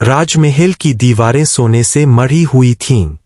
राजमहल की दीवारें सोने से मढ़ी हुई थीं।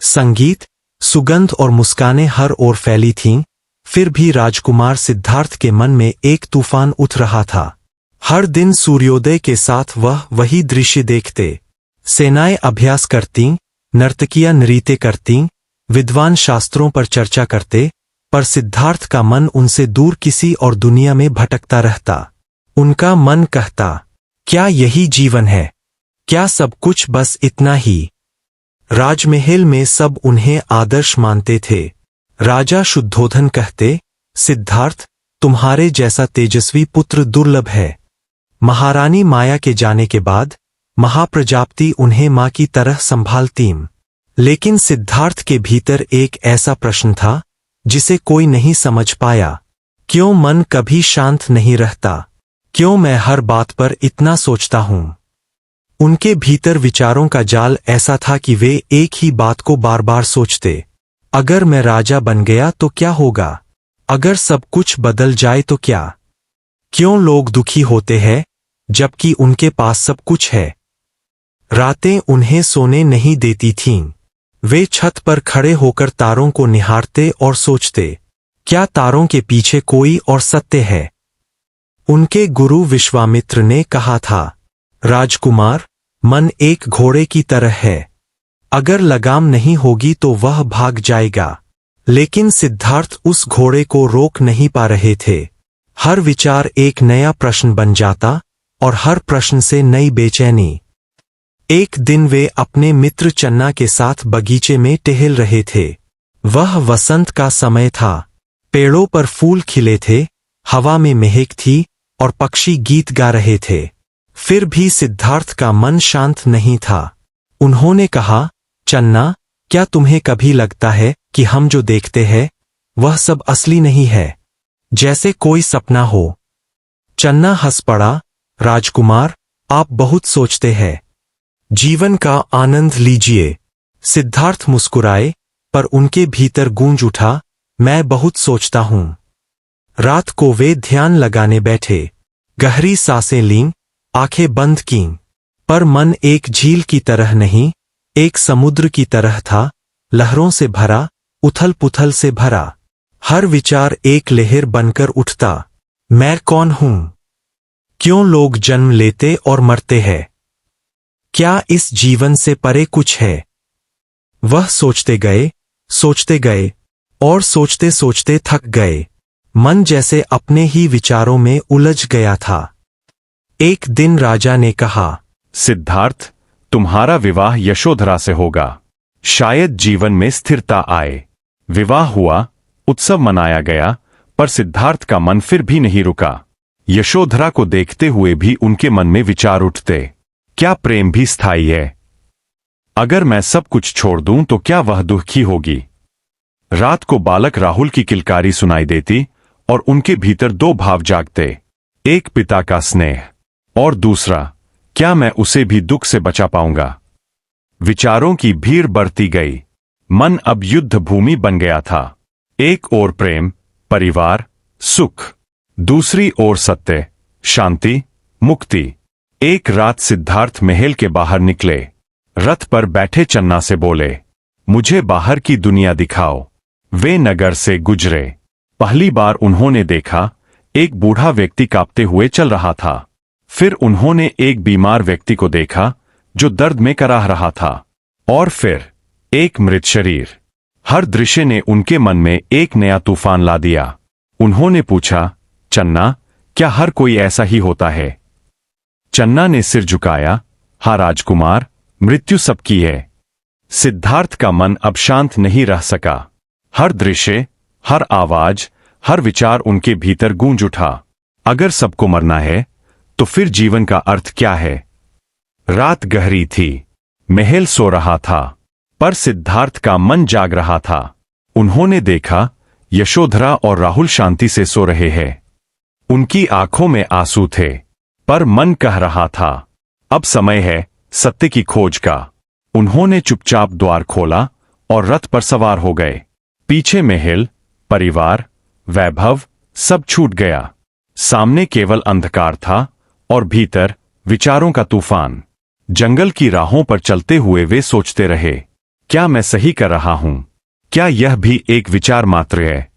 संगीत, सुगंध और मुस्कानें हर ओर फैली थीं। फिर भी राजकुमार सिद्धार्थ के मन में एक तूफान उठ रहा था। हर दिन सूर्योदय के साथ वह वही दृश्य देखते। सेनाएं अभ्यास करतीं, नर्तकियां नृत्य करतीं, विद्वान शास्त्रों पर चर्चा करते, पर सिद्धार्थ का मन उनसे दूर किसी और दुनिया में भटकता रहता। उनका मन कहता, क्या यही जीवन है? क्या सब कुछ बस इतना ही? राजमहल में सब उन्हें आदर्श मानते थे। राजा शुद्धोधन कहते, सिद्धार्थ, तुम्हारे जैसा तेजस्वी पुत्र दुर्लभ है। महारानी माया के जाने के बाद महाप्रजापति उन्हें मां की तरह संभालतीं। लेकिन सिद्धार्थ के भीतर एक ऐसा प्रश्न था जिसे कोई नहीं समझ पाया। क्यों मन कभी शांत नहीं रहता? क्यों मैं हर बात पर इतना सोचता हूं? उनके भीतर विचारों का जाल ऐसा था कि वे एक ही बात को बार बार सोचते। अगर मैं राजा बन गया तो क्या होगा? अगर सब कुछ बदल जाए तो क्या? क्यों लोग दुखी होते हैं जबकि उनके पास सब कुछ है? रातें उन्हें सोने नहीं देती थीं। वे छत पर खड़े होकर तारों को निहारते और सोचते, क्या तारों के पीछे कोई और सत्य है? उनके गुरु विश्वामित्र ने कहा था, राजकुमार, मन एक घोड़े की तरह है। अगर लगाम नहीं होगी तो वह भाग जाएगा। लेकिन सिद्धार्थ उस घोड़े को रोक नहीं पा रहे थे। हर विचार एक नया प्रश्न बन जाता और हर प्रश्न से नई बेचैनी। एक दिन वे अपने मित्र चन्ना के साथ बगीचे में टहल रहे थे। वह वसंत का समय था। पेड़ों पर फूल खिले थे, हवा में महक थी और पक्षी गीत गा रहे थे। फिर भी सिद्धार्थ का मन शांत नहीं था। उन्होंने कहा, चन्ना, क्या तुम्हें कभी लगता है कि हम जो देखते हैं वह सब असली नहीं है, जैसे कोई सपना हो? चन्ना हंस पड़ा, राजकुमार, आप बहुत सोचते हैं। जीवन का आनंद लीजिए। सिद्धार्थ मुस्कुराए, पर उनके भीतर गूंज उठा, मैं बहुत सोचता हूं। रात को वे ध्यान लगाने बैठे। गहरी सांसें लीं, आंखें बंद कीं। पर मन एक झील की तरह नहीं, एक समुद्र की तरह था, लहरों से भरा, उथल पुथल से भरा। हर विचार एक लहर बनकर उठता। मैं कौन हूं? क्यों लोग जन्म लेते और मरते हैं? क्या इस जीवन से परे कुछ है? वह सोचते गए और सोचते सोचते थक गए। मन जैसे अपने ही विचारों में उलझ गया था। एक दिन राजा ने कहा, सिद्धार्थ, तुम्हारा विवाह यशोधरा से होगा। शायद जीवन में स्थिरता आए। विवाह हुआ, उत्सव मनाया गया, पर सिद्धार्थ का मन फिर भी नहीं रुका। यशोधरा को देखते हुए भी उनके मन में विचार उठते, क्या प्रेम भी स्थायी है? अगर मैं सब कुछ छोड़ दूं तो क्या वह दुखी होगी? रात को बालक राहुल की किलकारी सुनाई देती और उनके भीतर दो भाव जागते, एक पिता का स्नेह और दूसरा, क्या मैं उसे भी दुख से बचा पाऊंगा? विचारों की भीड़ बढ़ती गई। मन अब युद्ध भूमि बन गया था। एक ओर प्रेम, परिवार, सुख, दूसरी ओर सत्य, शांति, मुक्ति। एक रात सिद्धार्थ महल के बाहर निकले। रथ पर बैठे चन्ना से बोले, मुझे बाहर की दुनिया दिखाओ। वे नगर से गुजरे। पहली बार उन्होंने देखा, एक बूढ़ा व्यक्ति कांपते हुए चल रहा था। फिर उन्होंने एक बीमार व्यक्ति को देखा जो दर्द में कराह रहा था, और फिर एक मृत शरीर। हर दृश्य ने उनके मन में एक नया तूफान ला दिया। उन्होंने पूछा, चन्ना, क्या हर कोई ऐसा ही होता है? चन्ना ने सिर झुकाया, हाँ राजकुमार, मृत्यु सबकी है। सिद्धार्थ का मन अब शांत नहीं रह सका। हर दृश्य, हर आवाज, हर विचार उनके भीतर गूंज उठा। अगर सबको मरना है तो फिर जीवन का अर्थ क्या है? रात गहरी थी। महल सो रहा था, पर सिद्धार्थ का मन जाग रहा था। उन्होंने देखा, यशोधरा और राहुल शांति से सो रहे हैं। उनकी आंखों में आंसू थे, पर मन कह रहा था, अब समय है सत्य की खोज का। उन्होंने चुपचाप द्वार खोला और रथ पर सवार हो गए। पीछे महल, परिवार, वैभव सब छूट गया। सामने केवल अंधकार था और भीतर विचारों का तूफान। जंगल की राहों पर चलते हुए वे सोचते रहे, क्या मैं सही कर रहा हूं? क्या यह भी एक विचार मात्र है?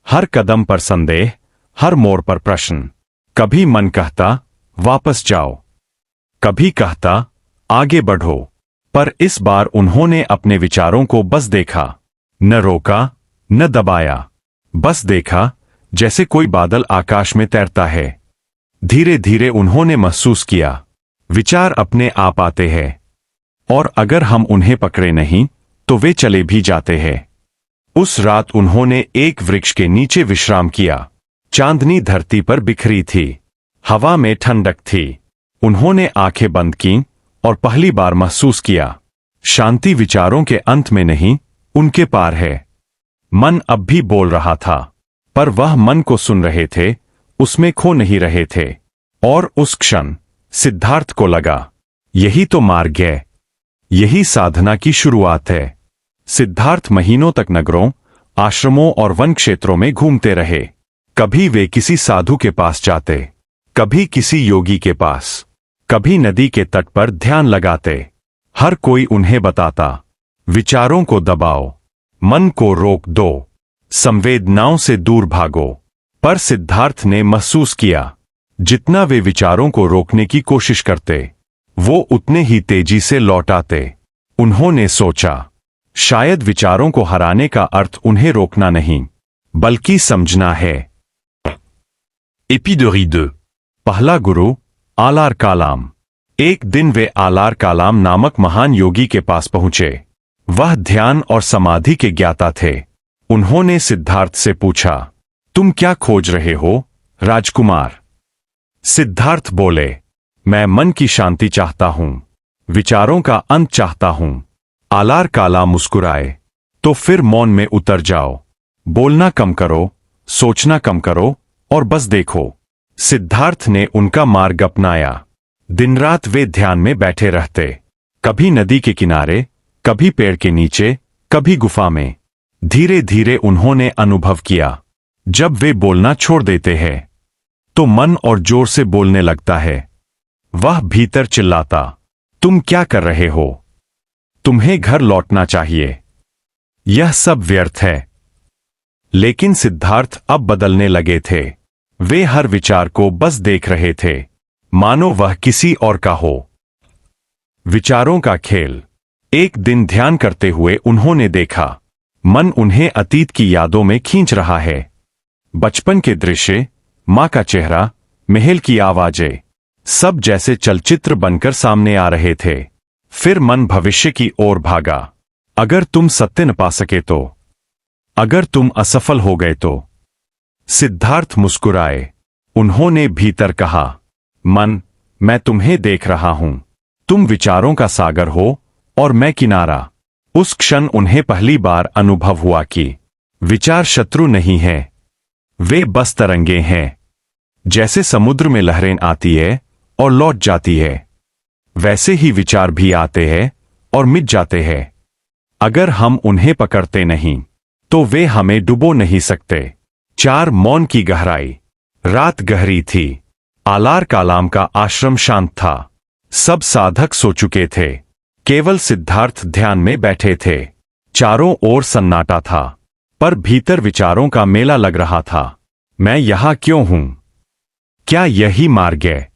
हर कदम पर संदेह, हर मोड़ पर प्रश्न। कभी मन कहता, वापस जाओ, कभी कहता, आगे बढ़ो। पर इस बार उन्होंने अपने विचारों को बस देखा, न रोका, न दबाया। बस देखा, जैसे कोई बादल आकाश में तैरता है। धीरे धीरे उन्होंने महसूस किया, विचार अपने आप आते हैं, और अगर हम उन्हें पकड़े नहीं तो वे चले भी जाते हैं। उस रात उन्होंने एक वृक्ष के नीचे विश्राम किया। चांदनी धरती पर बिखरी थी, हवा में ठंडक थी। उन्होंने आंखें बंद कीं और पहली बार महसूस किया, शांति विचारों के अंत में नहीं, उनके पार है। मन अब भी बोल रहा था, पर वह मन को सुन रहे थे, उसमें खो नहीं रहे थे। और उस क्षण सिद्धार्थ को लगा, यही तो मार्ग है, यही साधना की शुरुआत है। सिद्धार्थ महीनों तक नगरों, आश्रमों और वन क्षेत्रों में घूमते रहे। कभी वे किसी साधु के पास जाते, कभी किसी योगी के पास, कभी नदी के तट पर ध्यान लगाते। हर कोई उन्हें बताता, विचारों को दबाओ, मन को रोक दो, संवेदनाओं से दूर भागो। पर सिद्धार्थ ने महसूस किया, जितना वे विचारों को रोकने की कोशिश करते, वो उतने ही तेजी से लौट आते। उन्होंने सोचा, शायद विचारों को हराने का अर्थ उन्हें रोकना नहीं, बल्कि समझना है। एपिडोरी 2। पहला गुरु आलार कालाम। एक दिन वे आलार कालाम नामक महान योगी के पास पहुंचे। वह ध्यान और समाधि के ज्ञाता थे। उन्होंने सिद्धार्थ से पूछा, तुम क्या खोज रहे हो, राजकुमार? सिद्धार्थ बोले, मैं मन की शांति चाहता हूं, विचारों का अंत चाहता हूं। आलार काला मुस्कुराए, तो फिर मौन में उतर जाओ, बोलना कम करो, सोचना कम करो और बस देखो। सिद्धार्थ ने उनका मार्ग अपनाया। दिन रात वे ध्यान में बैठे रहते, कभी नदी के किनारे, कभी पेड़ के नीचे, कभी गुफा में। धीरे धीरे उन्होंने अनुभव किया, जब वे बोलना छोड़ देते हैं तो मन और जोर से बोलने लगता है। वह भीतर चिल्लाता, तुम क्या कर रहे हो? तुम्हें घर लौटना चाहिए, यह सब व्यर्थ है। लेकिन सिद्धार्थ अब बदलने लगे थे। वे हर विचार को बस देख रहे थे, मानो वह किसी और का हो। विचारों का खेल। एक दिन ध्यान करते हुए उन्होंने देखा, मन उन्हें अतीत की यादों में खींच रहा है। बचपन के दृश्य, मां का चेहरा, महल की आवाजें, सब जैसे चलचित्र बनकर सामने आ रहे थे। फिर मन भविष्य की ओर भागा। अगर तुम सत्य न पा सके तो, अगर तुम असफल हो गए तो। सिद्धार्थ मुस्कुराए। उन्होंने भीतर कहा, मन, मैं तुम्हें देख रहा हूं। तुम विचारों का सागर हो और मैं किनारा। उस क्षण उन्हें पहली बार अनुभव हुआ कि विचार शत्रु नहीं है, वे बस तरंगे हैं। जैसे समुद्र में लहरें आती है और लौट जाती है, वैसे ही विचार भी आते हैं और मिट जाते हैं। अगर हम उन्हें पकड़ते नहीं तो वे हमें डुबो नहीं सकते। 4 मौन की गहराई। रात गहरी थी। आलार कालाम का आश्रम शांत था। सब साधक सो चुके थे। केवल सिद्धार्थ ध्यान में बैठे थे। चारों ओर सन्नाटा था, पर भीतर विचारों का मेला लग रहा था। मैं यहां क्यों हूं? क्या यही मार्ग है?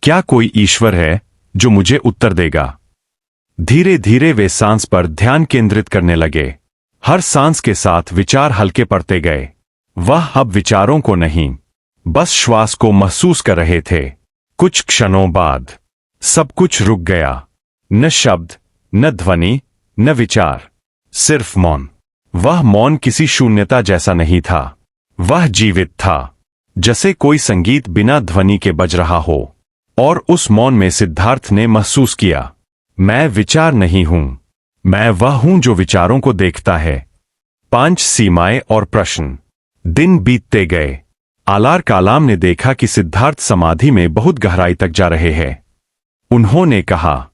क्या कोई ईश्वर है जो मुझे उत्तर देगा? धीरे धीरे वे सांस पर ध्यान केंद्रित करने लगे। हर सांस के साथ विचार हल्के पड़ते गए। वह अब विचारों को नहीं, बस श्वास को महसूस कर रहे थे। कुछ क्षणों बाद सब कुछ रुक गया। न शब्द, न ध्वनि, न विचार, सिर्फ मौन। वह मौन किसी शून्यता जैसा नहीं था, वह जीवित था, जैसे कोई संगीत बिना ध्वनि के बज रहा हो। और उस मौन में सिद्धार्थ ने महसूस किया, मैं विचार नहीं हूं, मैं वह हूं जो विचारों को देखता है। 5 सीमाएं और प्रश्न। दिन बीतते गए। आलार कालाम ने देखा कि सिद्धार्थ समाधि में बहुत गहराई तक जा रहे हैं। उन्होंने कहा,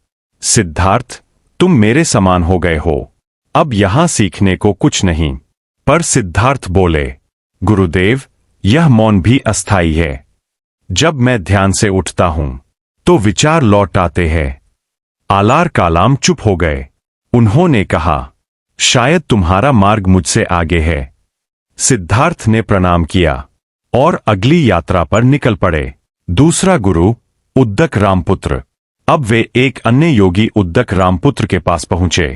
सिद्धार्थ, तुम मेरे समान हो गए हो, अब यहां सीखने को कुछ नहीं। पर सिद्धार्थ बोले, गुरुदेव, यह मौन भी अस्थाई है। जब मैं ध्यान से उठता हूं तो विचार लौट आते हैं। आलार कालाम चुप हो गए। उन्होंने कहा, शायद तुम्हारा मार्ग मुझसे आगे है। सिद्धार्थ ने प्रणाम किया और अगली यात्रा पर निकल पड़े। दूसरा गुरु उद्दक रामपुत्र। अब वे एक अन्य योगी उद्दक रामपुत्र के पास पहुंचे।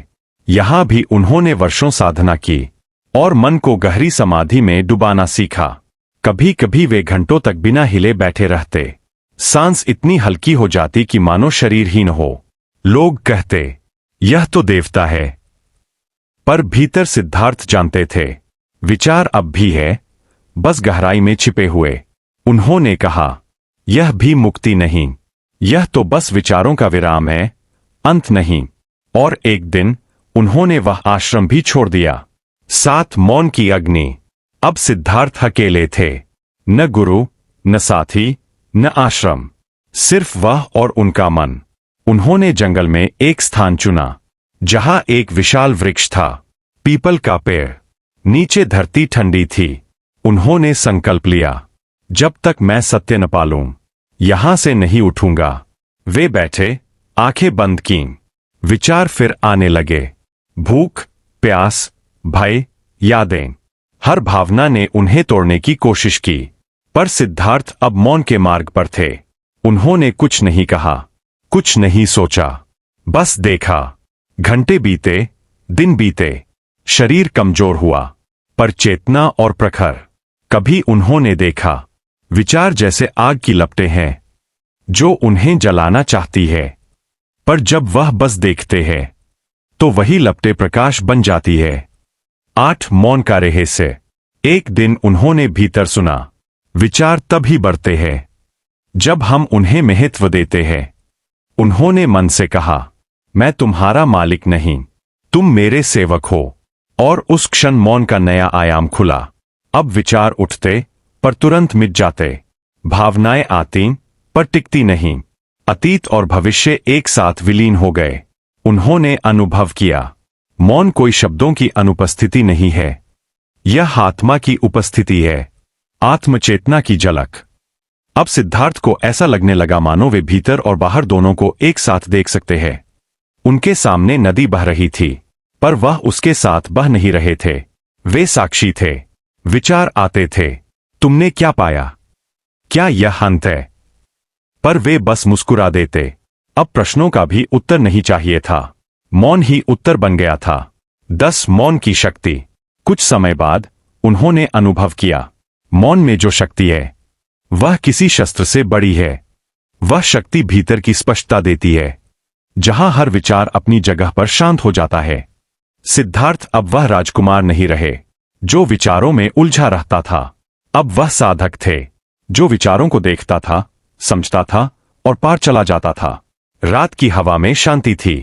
यहां भी उन्होंने वर्षों साधना की और मन को गहरी समाधि में डुबाना सीखा। कभी कभी वे घंटों तक बिना हिले बैठे रहते। सांस इतनी हल्की हो जाती कि मानो शरीरहीन हो। लोग कहते, यह तो देवता है। पर भीतर सिद्धार्थ जानते थे, विचार अब भी है, बस गहराई में छिपे हुए। उन्होंने कहा, यह भी मुक्ति नहीं, यह तो बस विचारों का विराम है, अंत नहीं। और एक दिन उन्होंने वह आश्रम भी छोड़ दिया। साथ मौन की अग्नि। अब सिद्धार्थ अकेले थे। न गुरु, न साथी, न आश्रम, सिर्फ वह और उनका मन। उन्होंने जंगल में एक स्थान चुना, जहां एक विशाल वृक्ष था, पीपल का पेड़। नीचे धरती ठंडी थी। उन्होंने संकल्प लिया, जब तक मैं सत्य न पालूं, यहां से नहीं उठूंगा। वे बैठे, आंखें बंद कीं। विचार फिर आने लगे। भूख, प्यास, भय, यादें। हर भावना ने उन्हें तोड़ने की कोशिश की। पर सिद्धार्थ अब मौन के मार्ग पर थे। उन्होंने कुछ नहीं कहा, कुछ नहीं सोचा, बस देखा। घंटे बीते, दिन बीते, शरीर कमजोर हुआ, पर चेतना और प्रखर। कभी उन्होंने देखा, विचार जैसे आग की लपटें हैं, जो उन्हें जलाना चाहती है। पर जब वह बस देखते हैं, तो वही लपटें प्रकाश बन जाती है। 8 मौन का रहस्य। एक दिन उन्होंने भीतर सुना, विचार तभी बढ़ते हैं जब हम उन्हें महत्व देते हैं। उन्होंने मन से कहा, मैं तुम्हारा मालिक नहीं, तुम मेरे सेवक हो। और उस क्षण मौन का नया आयाम खुला। अब विचार उठते, पर तुरंत मिट जाते। भावनाएं आती, पर टिकती नहीं। अतीत और भविष्य एक साथ विलीन हो गए। उन्होंने अनुभव किया, मौन कोई शब्दों की अनुपस्थिति नहीं है, यह आत्मा की उपस्थिति है, आत्मचेतना की झलक। अब सिद्धार्थ को ऐसा लगने लगा मानो वे भीतर और बाहर दोनों को एक साथ देख सकते हैं। उनके सामने नदी बह रही थी, पर वह उसके साथ बह नहीं रहे थे। वे साक्षी थे। विचार आते थे, तुमने क्या पाया? क्या यह अंत है? पर वे बस मुस्कुरा देते। अब प्रश्नों का भी उत्तर नहीं चाहिए था, मौन ही उत्तर बन गया था। 10 मौन की शक्ति। कुछ समय बाद उन्होंने अनुभव किया, मौन में जो शक्ति है वह किसी शस्त्र से बड़ी है। वह शक्ति भीतर की स्पष्टता देती है, जहां हर विचार अपनी जगह पर शांत हो जाता है। सिद्धार्थ अब वह राजकुमार नहीं रहे जो विचारों में उलझा रहता था। अब वह साधक थे जो विचारों को देखता था, समझता था और पार चला जाता था। रात की हवा में शांति थी,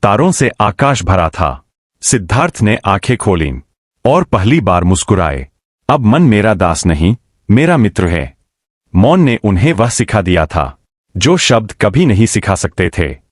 तारों से आकाश भरा था। सिद्धार्थ ने आंखें खोलीं और पहली बार मुस्कुराए। अब मन मेरा दास नहीं, मेरा मित्र है। मौन ने उन्हें वह सिखा दिया था जो शब्द कभी नहीं सिखा सकते थे।